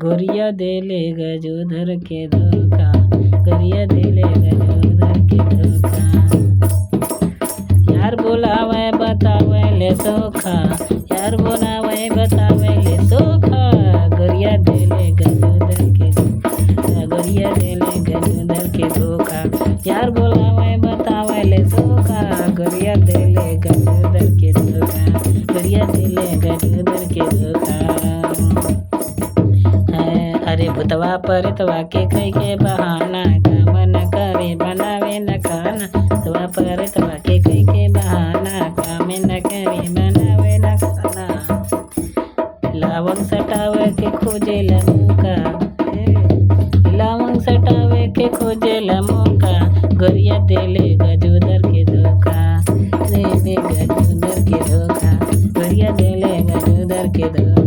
गोरिया देले गजोधर के धोखा, गोरिया देले गजोधर के धोखा। यार बोलावे बतावे ले सोखा, यार बोलावे बतावे ले सोखा, गोरिया देले गजोधर के धोखा, गोरिया देले गजोधर के धोखा। यार बोलावे बतावे ले सोखा, गोरिया देले गजोधर के धोखा, गोरिया देले गजोधर के धोखा। अरे भूतवा परतवा के कई के बहाना, काम न करे बनावे न खाना। भूतवा परतवा के कई के बहाना, काम न करे बनावे न खाना। लवंग सटावे के खोजे मौका, लवंग सटावे के खोजे मौका, गोरिया देले गजोधर के धोखा, देले गजोधर के धोखा, गोरिया देले गजोधर के धोखा।